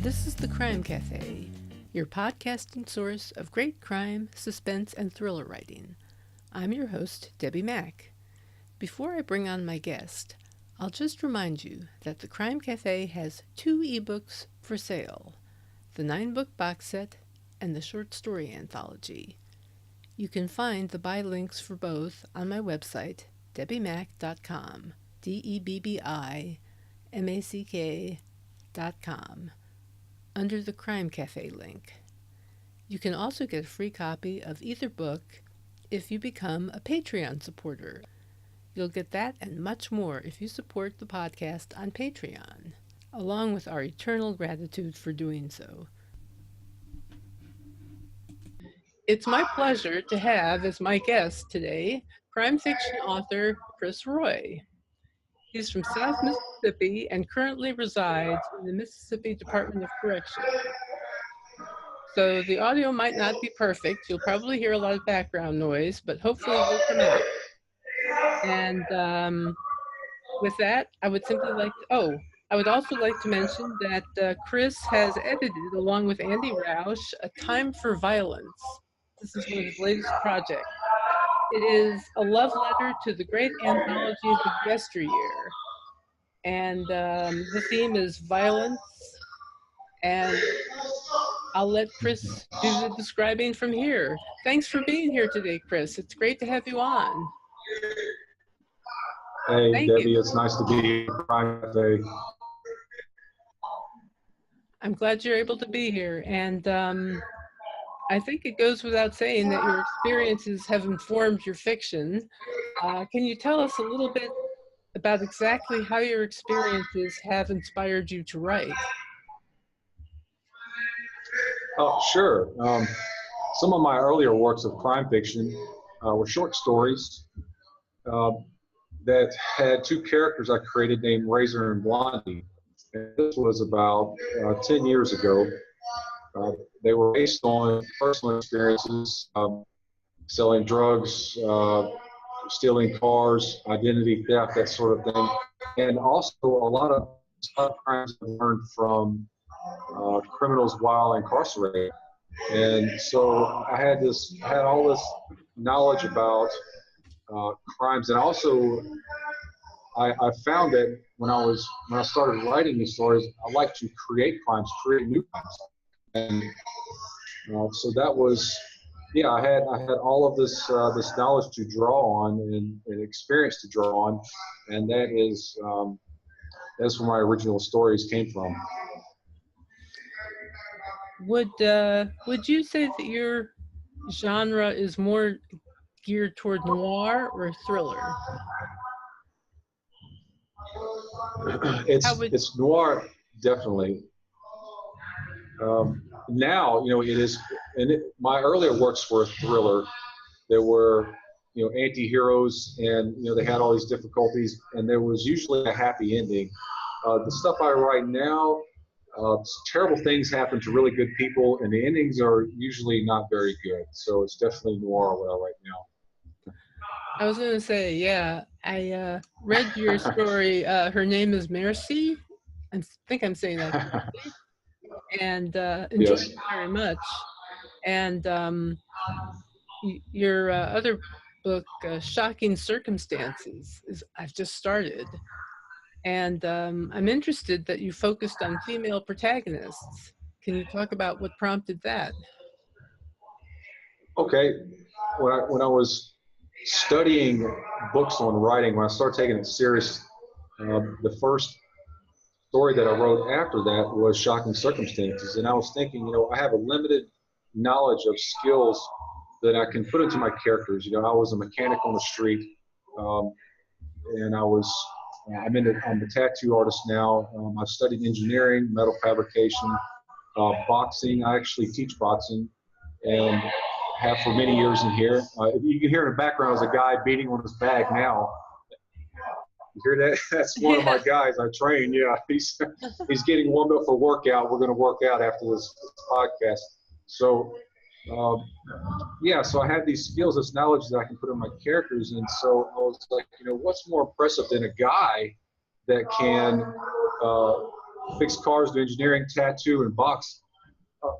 This is the Crime Cafe, your podcasting source of great crime, suspense, and thriller writing. I'm your host, Debbi Mack. Before I bring on my guest, I'll just remind you that the Crime Cafe has 2 ebooks for sale, the 9-book box set and the short story anthology. You can find the buy links for both on my website, debbimack.com, DEBBIMACK.com, under the Crime Cafe link. You can also get a free copy of either book if you become a Patreon supporter. You'll get that and much more if you support the podcast on Patreon, along with our eternal gratitude for doing so. It's my pleasure to have as my guest today crime fiction author Chris Roy. He's from South Mississippi and currently resides in the Mississippi Department of Corrections. So the audio might not be perfect. You'll probably hear a lot of background noise, but hopefully it will come out. And with that, I would also like to mention that Chris has edited, along with Andy Roush, A Time for Violence. This is one of his latest projects. It is a love letter to the great anthologies of yesteryear. And the theme is violence. And I'll let Chris do the describing from here. Thanks for being here today, Chris. It's great to have you on. Hey, Thank Debbie, you. it's nice to be here. I'm glad you're able to be here. And I think it goes without saying that your experiences have informed your fiction. Can you tell us a little bit about exactly how your experiences have inspired you to write? Oh, sure. Some of my earlier works of crime fiction were short stories that had 2 characters I created named Razor and Blondie. And this was about 10 years ago. They were based on personal experiences, selling drugs, stealing cars, identity theft, that sort of thing. And also a lot of crimes I've learned from criminals while incarcerated. And so I had all this knowledge about crimes, and also I found that when I started writing these stories, I like to create new crimes. And so that was, I had all of this knowledge to draw on and experience to draw on, and that's where my original stories came from. Would you say that your genre is more geared toward noir or thriller? It's noir, definitely. Now, it is, my earlier works were thriller. There were, anti-heroes, and, they had all these difficulties, and there was usually a happy ending. The stuff I write now, terrible things happen to really good people, and the endings are usually not very good. So it's definitely noir what I write now. I was going to say, yeah, I read your story. Her name is Merci. I think I'm saying that correctly. And enjoyed it very much. And your other book, Shocking Circumstances, I've just started. And I'm interested that you focused on female protagonists. Can you talk about what prompted that? Okay. When I was studying books on writing, when I started taking it serious, the first story that I wrote after that was Shocking Circumstances. And I was thinking, I have a limited knowledge of skills that I can put into my characters. I was a mechanic on the street, and I'm a tattoo artist now. I've studied engineering, metal fabrication, boxing. I actually teach boxing, and have for many years in here. You can hear in the background is a guy beating on his bag now. You hear that? That's one of my guys I train. Yeah, he's getting warmed up for workout. We're going to work out after this podcast. So, so I have these skills, this knowledge that I can put in my characters. And so I was like, what's more impressive than a guy that can fix cars, do engineering, tattoo, and box.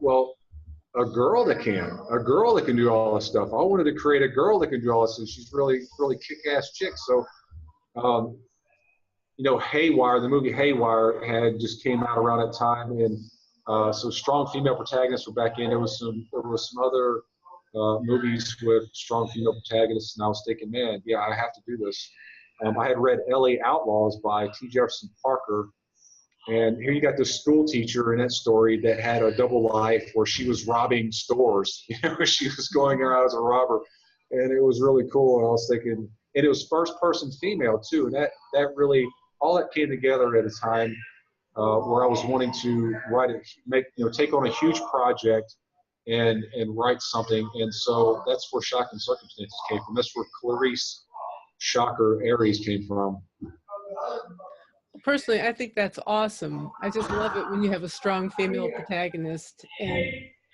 Well, a girl that can do all this stuff. I wanted to create a girl that can do all this, and she's really, really kick-ass chick. So, um, Haywire, the movie Haywire had just came out around that time, and so strong female protagonists were back in. There was some other movies with strong female protagonists, and I was thinking, man, yeah, I have to do this. I had read L.A. Outlaws by T. Jefferson Parker, and here you got this school teacher in that story that had a double life where she was robbing stores. She was going around as a robber, and it was really cool. And I was thinking, and it was first person female too, and that really all that came together at a time where I was wanting to take on a huge project and write something. And so that's where Shock and Circumstances came from. That's where Clarice Shocker Aries came from. Personally, I think that's awesome. I just love it when you have a strong female protagonist, and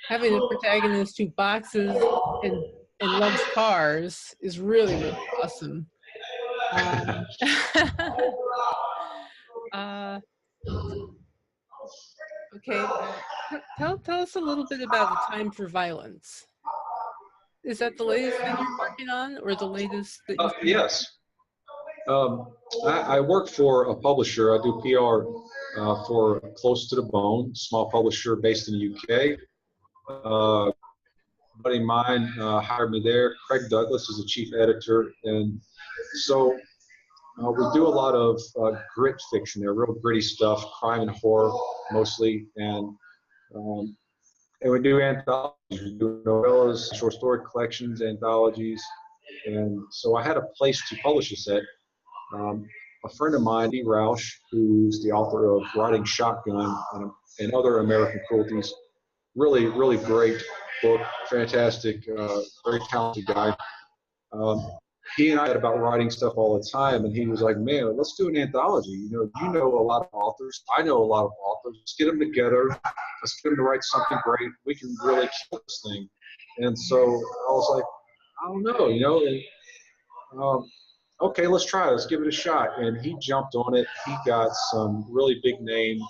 having a protagonist who boxes and loves cars is really, really awesome. Uh, okay, tell us a little bit about A Time for Violence. Is that the latest thing you're working on, or the latest that you? Yes. I work for a publisher. I do PR for Close to the Bone, small publisher based in the UK. A buddy of mine hired me there. Craig Douglas is the chief editor, and so we do a lot of grit fiction. They're real gritty stuff, crime and horror mostly, and we do anthologies. We do novellas, short story collections, anthologies, and so I had a place to publish this at. A friend of mine, Debbi Mack, who's the author of Riding Shotgun and Other American Cruelties, really, really great book, fantastic, very talented guy. He and I had about writing stuff all the time, and he was like, man, let's do an anthology. You know a lot of authors. I know a lot of authors. Let's get them together. Let's get them to write something great. We can really kill this thing. And so I was like, I don't know, and, okay, let's try it. Let's give it a shot. And he jumped on it. He got some really big name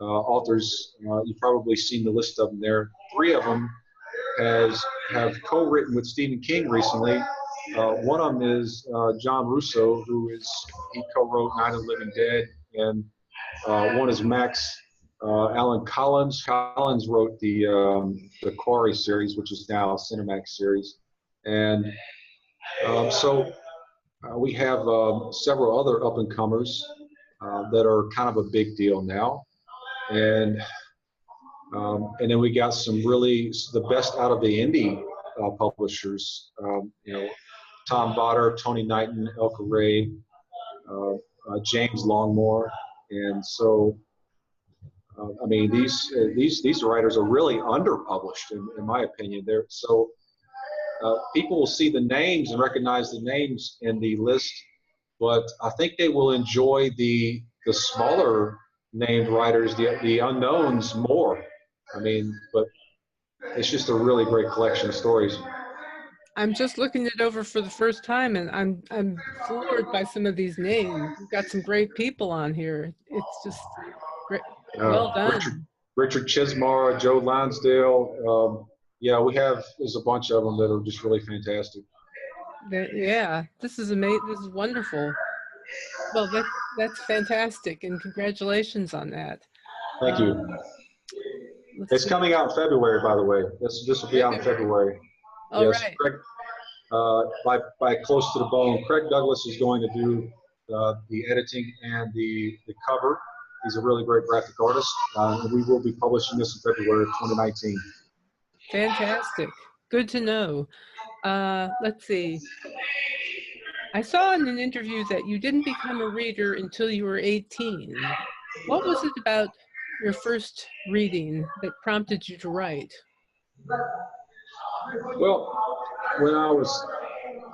authors. You've probably seen the list of them there. 3 of them have co-written with Stephen King recently. One of them is John Russo, he co-wrote Night of the Living Dead, and one is Max Alan Collins. Collins wrote the Quarry series, which is now a Cinemax series, and so. We have several other up-and-comers that are kind of a big deal now, and then we got the best out of the indie publishers. Tom Botter, Tony Knighton, Elka Ray, James Longmore, and so these writers are really underpublished in my opinion. They're so. People will see the names and recognize the names in the list, but I think they will enjoy the smaller named writers, the unknowns more. But it's just a really great collection of stories. I'm just looking it over for the first time, and I'm floored by some of these names. You've got some great people on here. It's just great. Well done. Richard Chismar, Joe Lansdale. There's a bunch of them that are just really fantastic. Yeah, this is amazing. This is wonderful. Well, that's fantastic, and congratulations on that. Thank you. It's coming out in February, by the way. This will be out in February. All right. Craig, by Close to the Bone, Craig Douglas is going to do the editing and the cover. He's a really great graphic artist, and we will be publishing this in February of 2019. Fantastic. Good to know. Let's see. I saw in an interview that you didn't become a reader until you were 18. What was it about your first reading that prompted you to write? Well,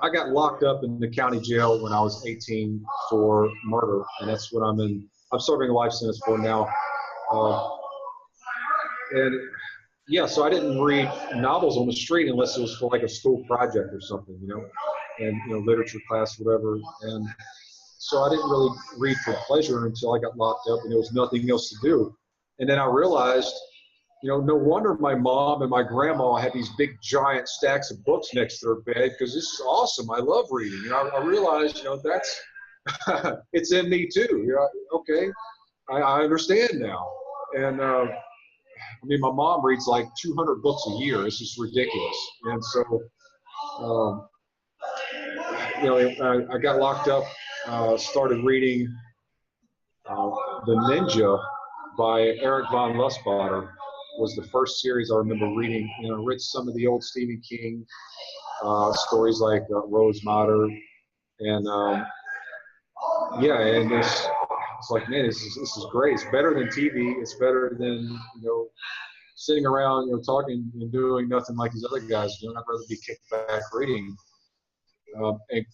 I got locked up in the county jail when I was 18 for murder, and that's what I'm serving a life sentence for now. So I didn't read novels on the street unless it was for like a school project or something, and literature class, whatever. And so I didn't really read for pleasure until I got locked up and there was nothing else to do. And then I realized, no wonder my mom and my grandma had these big giant stacks of books next to their bed, because this is awesome. I love reading. I realized, that's it's in me too. Okay, I understand now. And my mom reads like 200 books a year. It's just ridiculous. And so, I got locked up, started reading The Ninja by Eric von Lustbader. Was the first series I remember reading. Read some of the old Stephen King stories like Rose Madder, and and it's like, man, this is great. It's better than TV. It's better than sitting around talking and doing nothing like these other guys. I'd rather be kicked back reading. And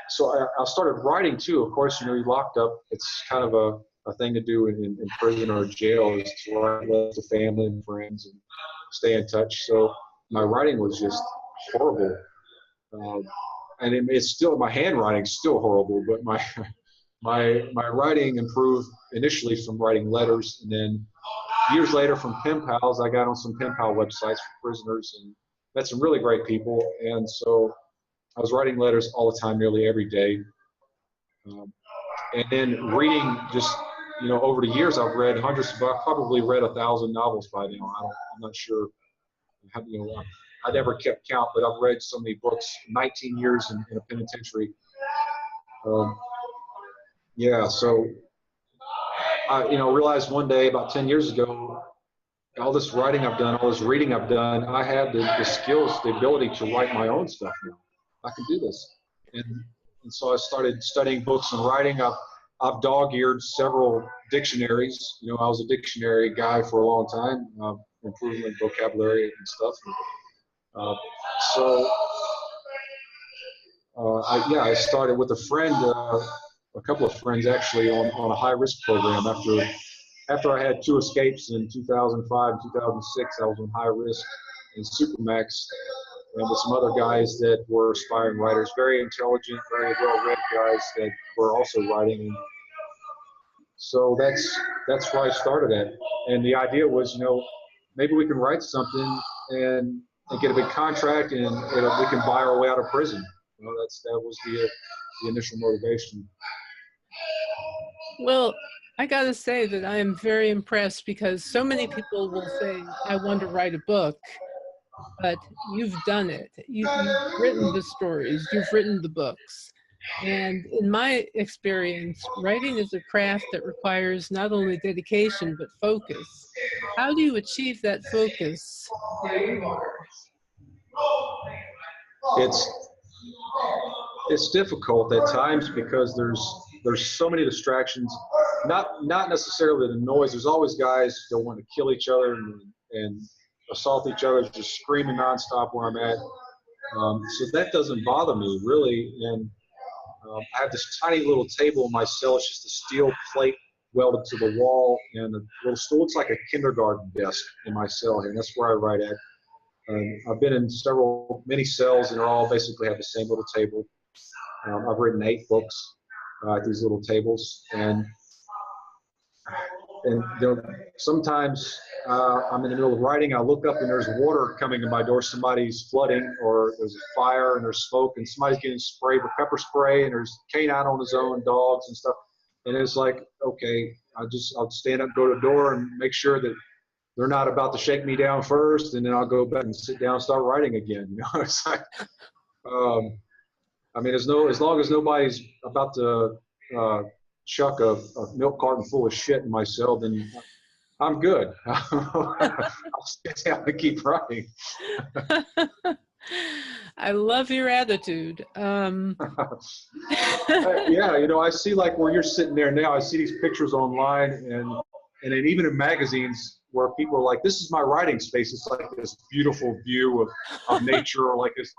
so I started writing too. Of course, you're locked up. It's kind of a thing to do in prison or jail, is to write letters to family and friends and stay in touch. So my writing was just horrible. And it's still, my handwriting's still horrible, but my writing improved initially from writing letters, and then years later from pen pals, I got on some pen pal websites for prisoners and met some really great people. And so I was writing letters all the time, nearly every day. And then reading, just, over the years, I've read hundreds of books, probably read 1,000 novels by now. I'm not sure, I never kept count, but I've read so many books, 19 years in a penitentiary. So I, realized one day about 10 years ago, all this writing I've done, all this reading I've done, I have the skills, the ability to write my own stuff now. I can do this. And so I started studying books and writing. I've dog-eared several dictionaries. I was a dictionary guy for a long time, improving vocabulary and stuff. I started with a friend, a couple of friends actually, on a high-risk program. After I had 2 escapes in 2005 and 2006, I was on high risk in Supermax, and with some other guys that were aspiring writers, very intelligent, very well-read guys that were also writing. And so that's where I started at. And the idea was, maybe we can write something and get a big contract, and we can buy our way out of prison. That was the initial motivation. Well, I got to say that I am very impressed, because so many people will say, I want to write a book, but you've done it. You've written the stories, you've written the books. And in my experience, writing is a craft that requires not only dedication, but focus. How do you achieve that focus where you are? It's difficult at times, because there's so many distractions. Not necessarily the noise. There's always guys that want to kill each other and assault each other, just screaming nonstop where I'm at. So that doesn't bother me really. And I have this tiny little table in my cell. It's just a steel plate welded to the wall, and a little stool. It's like a kindergarten desk in my cell here, and that's where I write at. I've been in many cells, and they all basically have the same little table. I've written 8 books at these little tables, and sometimes I'm in the middle of writing. I look up and there's water coming to my door. Somebody's flooding, or there's a fire and there's smoke, and somebody's getting sprayed with pepper spray, and there's canine on his own, dogs and stuff. And it's like, okay, I'll stand up, go to the door, and make sure that they're not about to shake me down first, and then I'll go back and sit down and start writing again. It's like, as long as nobody's about to chuck a milk carton full of shit in my cell, then I'm good. I'll sit down and keep writing. I love your attitude. I see, like, where you're sitting there now, I see these pictures online, and then even in magazines where people are like, this is my writing space. It's like this beautiful view of nature, or like this.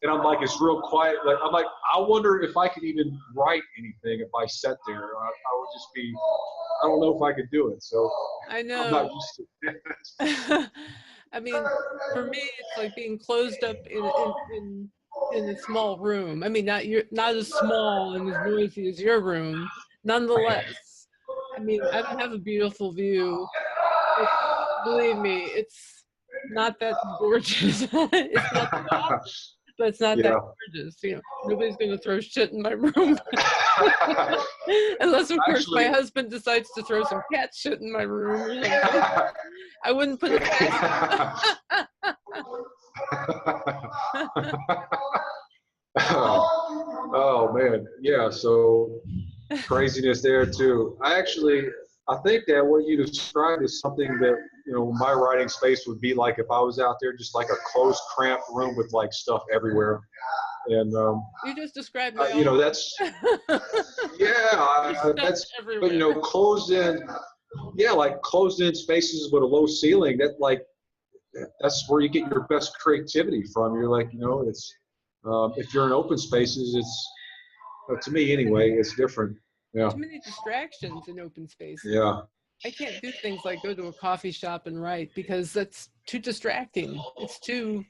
And I'm like, it's real quiet. Like, I'm like, I wonder if I could even write anything if I sat there. I would just be, I don't know if I could do it. So I know. I'm not used to it. I mean, for me, it's like being closed up in in a small room. I mean, not as small and as noisy as your room. Nonetheless, I mean, I don't have a beautiful view. It's, believe me, it's not that gorgeous. It's not that awesome, but it's not that Yeah. gorgeous. You know, nobody's going to throw shit in my room. Unless, of course, my Actually, husband decides to throw some cat shit in my room or something. I wouldn't put it past him. oh man, yeah. So craziness there too. I think that what you described is something that my writing space would be like if I was out there, just like a closed, cramped room with like stuff everywhere. And You just described my office. that's yeah, Stuff that's but everywhere. closed in, yeah, like closed in spaces with a low ceiling. That's where you get your best creativity from. You're like, it's if you're in open spaces, it's to me anyway, it's different. Yeah, Too many distractions in open spaces. yeah, I can't do things like go to a coffee shop and write because that's too distracting. It's too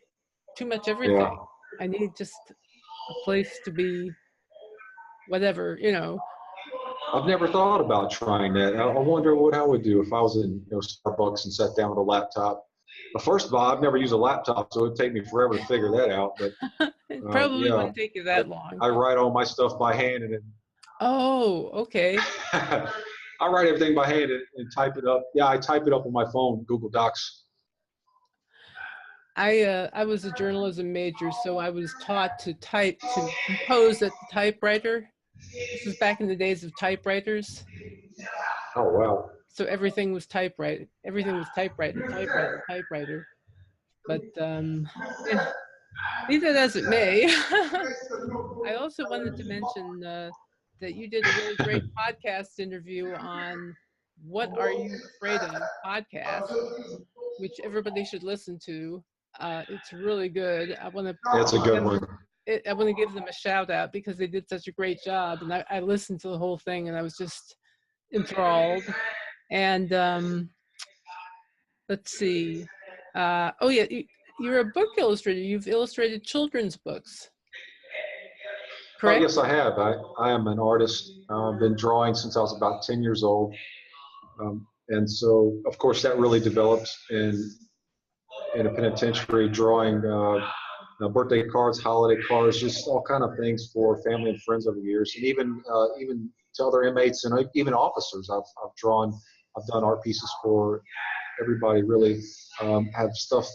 much yeah. everything. I need just a place to be whatever, you know. I've never thought about trying that. I wonder what I would do if I was in Starbucks and sat down with a laptop. But first of all, I've never used a laptop, so it'd take me forever to figure that out. But It probably yeah, wouldn't take you I, that long. I write all my stuff by hand, and then Oh, okay. I write everything by hand and type it up. Yeah, I type it up on my phone, Google Docs. I was a journalism major, so I was taught to compose at the typewriter. This was back in the days of typewriters. Oh wow. So everything was typewriter. Everything was typewriter, typewriter, typewriter. But yeah, be that as it may, I also wanted to mention that you did a really great podcast interview on "What Are You Afraid of?" podcast, which everybody should listen to. It's really good. That's a good one. I want to give them a shout out because they did such a great job, and I listened to the whole thing, and I was just enthralled. And let's see. Oh yeah, you're a book illustrator. You've illustrated children's books, Oh correct? yes, I have. I am an artist. I've been drawing since I was about 10 years old. And so, of course, that really developed in a penitentiary, drawing birthday cards, holiday cards, just all kind of things for family and friends over the years, and even to other inmates and even officers. I've drawn. I've done art pieces for everybody. Really, have stuff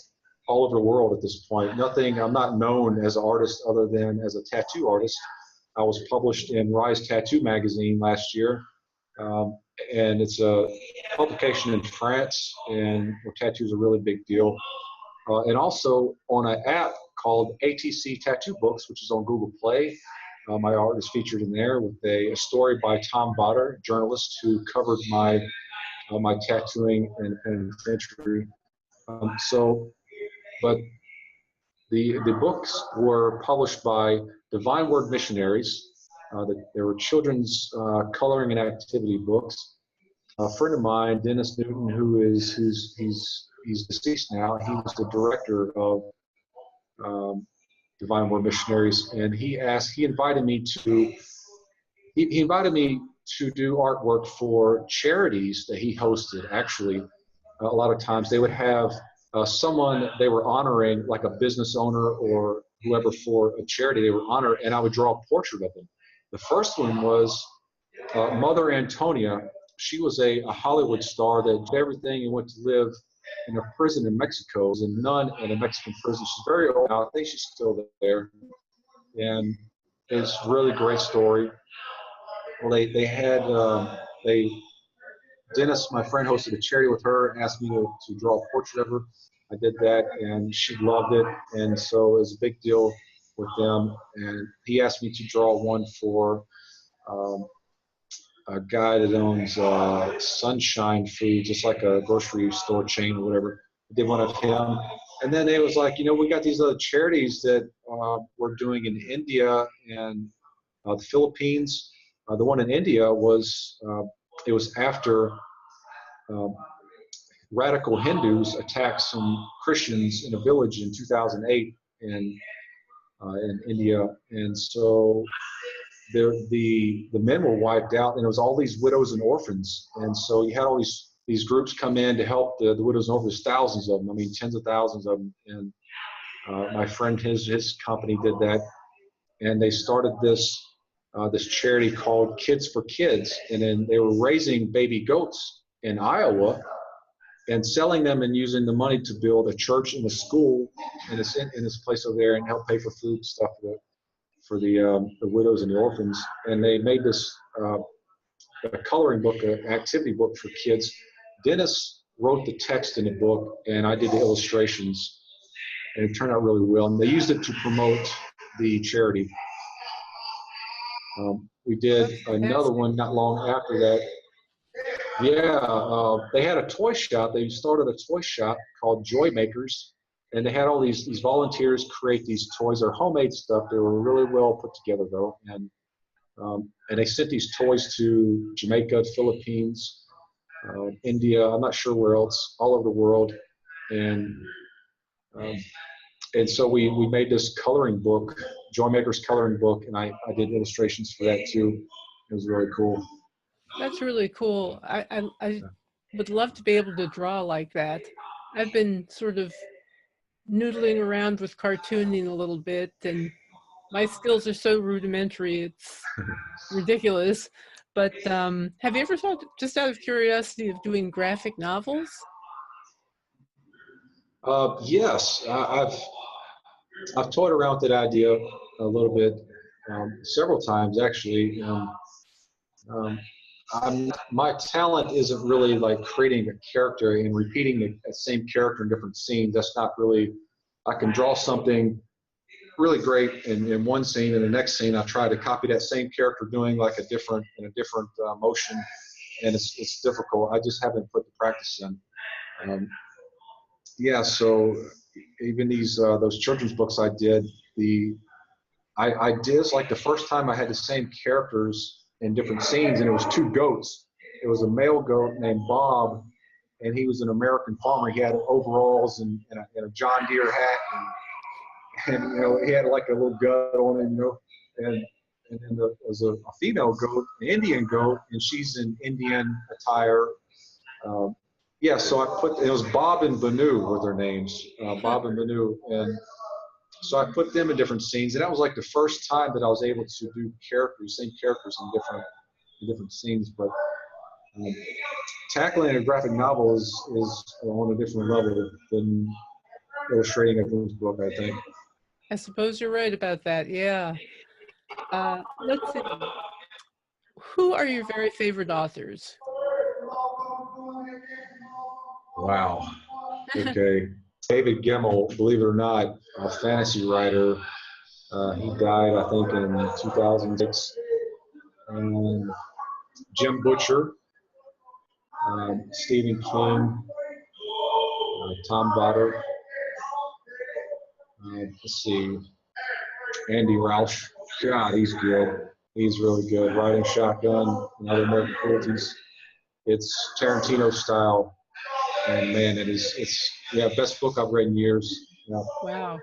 all over the world at this point. Nothing. I'm not known as an artist other than as a tattoo artist. I was published in Rise Tattoo magazine last year. Um, and it's a publication in France, and where tattoos are a really big deal. And also on an app called ATC Tattoo Books, which is on Google Play. My art is featured in there with a story by Tom Botter, journalist who covered my tattooing and penitentiary. But the books were published by Divine Word Missionaries. They were children's coloring and activity books. A friend of mine, Dennis Newton, he's deceased now. He was the director of Divine Word Missionaries, and he invited me to do artwork for charities that he hosted. Actually, a lot of times they would have someone they were honoring, like a business owner or whoever for a charity they would honor, and I would draw a portrait of them. The first one was Mother Antonia. She was a Hollywood star that did everything and went to live in a prison in Mexico. As a nun in a Mexican prison. She's very old now. I think she's still there. And it's a really great story. Well, they Dennis, my friend, hosted a charity with her and asked me to draw a portrait of her. I did that, and she loved it, and so it was a big deal with them. And he asked me to draw one for um, a guy that owns Sunshine Food, just like a grocery store chain or whatever. I did one of him, and then it was like, we got these other charities that we're doing in India and the Philippines. The one in India was it was after um, radical Hindus attacked some Christians in a village in 2008, and in India, and so the men were wiped out, and it was all these widows and orphans, and so you had all these groups come in to help the widows and orphans, thousands of them. I mean, tens of thousands of them, and my friend, his company did that, and they started this charity called Kids for Kids, and then they were raising baby goats in Iowa and selling them and using the money to build a church and a school in this place over there and help pay for food stuff for the widows and the orphans. And they made this a coloring book, an activity book for kids. Dennis wrote the text in the book, and I did the illustrations, and it turned out really well. And they used it to promote the charity. We did another one not long after that. Yeah, they had a toy shop. They started a toy shop called Joy Makers, and they had all these volunteers create these toys. They're homemade stuff. They were really well put together, though, and they sent these toys to Jamaica, Philippines, India. I'm not sure where else, all over the world, and um, so we made this coloring book, Joy Makers coloring book, and I did illustrations for that too. It was really cool. That's really cool. I would love to be able to draw like that. I've been sort of noodling around with cartooning a little bit, and my skills are so rudimentary, it's ridiculous. But have you ever thought, just out of curiosity, of doing graphic novels? Yes, I've toyed around with that idea a little bit, several times actually. My talent isn't really like creating a character and repeating the same character in different scenes. That's not really. I can draw something really great in one scene, and the next scene I try to copy that same character doing like a different motion, and it's difficult. I just haven't put the practice in. Yeah, so even those children's books I did, I did, it's like the first time I had the same characters in different scenes, and it was two goats. It was a male goat named Bob, and he was an American farmer. He had overalls and a John Deere hat, and he had like a little gut on him, and then there's a female goat, an Indian goat, and she's in Indian attire. Yeah, so it was Bob and Banu were their names, Bob and Banu, and so I put them in different scenes, and that was like the first time that I was able to do same characters in different scenes. But tackling a graphic novel is on a different level than illustrating a children's book, I think. I suppose you're right about that. Yeah. Let's see. Who are your very favorite authors? Wow. Okay. David Gemmell, believe it or not, a fantasy writer. He died, I think, in 2006. Jim Butcher, Stephen King, Tom Botter. Let's see, Andy Rausch. God, he's good. He's really good. Riding Shotgun and Other American Cruelties. It's Tarantino style. And man, it's best book I've read in years. Yeah. Wow.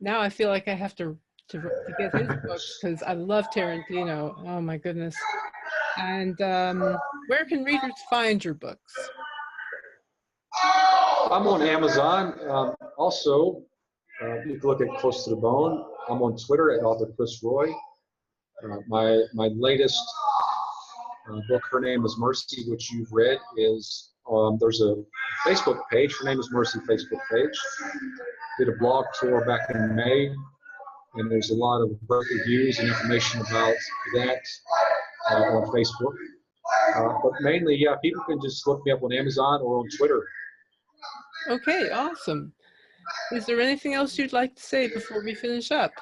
Now I feel like I have to get his books, because I love Tarantino. Oh my goodness. And where can readers find your books? I'm on Amazon. Also, you can look at Close to the Bone. I'm on Twitter at author Chris Roy. My latest book, Her Name is Mercy, which you've read, is there's a Facebook page. Her Name is Mercy Facebook page. Did a blog tour back in May, and there's a lot of great reviews and information about that on Facebook. But mainly, yeah, people can just look me up on Amazon or on Twitter. Okay, awesome. Is there anything else you'd like to say before we finish up?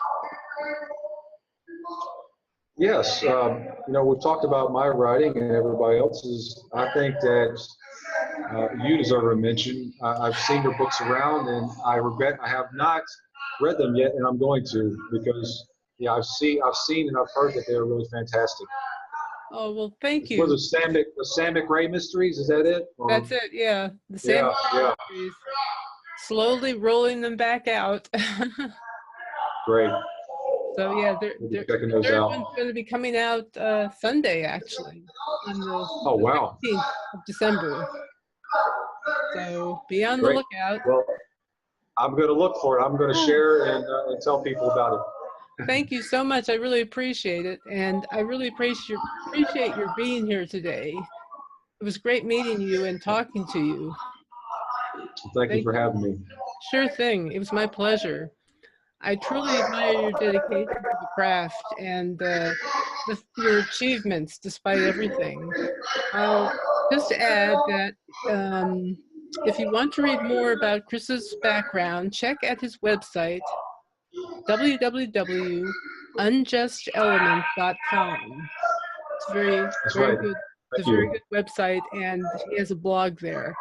Yes, we've talked about my writing and everybody else's. I think that you deserve a mention. I've seen your books around, and I regret I have not read them yet, and I'm going to, because I've seen and I've heard that they're really fantastic. Oh, well, thank you. For the Sam McRae mysteries, is that it? Or? That's it, yeah. The Sam McRae mysteries. Slowly rolling them back out. Great. So yeah, We'll be the checking those third out. one's going to be coming out Sunday, actually, on Oh, the wow. 16th of December. So be on the Great. lookout. Well, I'm going to look for it. I'm going to share and tell people about it. Thank you so much. I really appreciate it, and I really appreciate your being here today. It was great meeting you and talking to you. Thank you Thank for you. having me. Sure thing. It was my pleasure. I truly admire your dedication to the craft and your achievements despite everything. I'll just add that if you want to read more about Chris's background, check out his website, www.unjustelement.com. It's That's very right. good. It's Thank a very you. good website, and he has a blog there.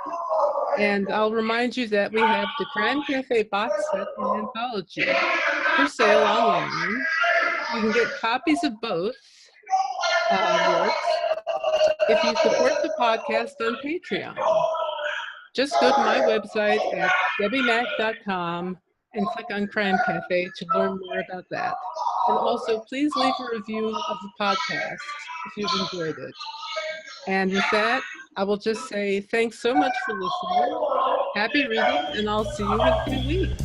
And I'll remind you that we have the Crime Cafe box set and anthology for sale online. You can get copies of both works if you support the podcast on Patreon. Just go to my website at debbimack.com and click on Crime Cafe to learn more about that. And also, please leave a review of the podcast if you've enjoyed it. And with that, I will just say thanks so much for listening. Happy reading, and I'll see you in 2 weeks.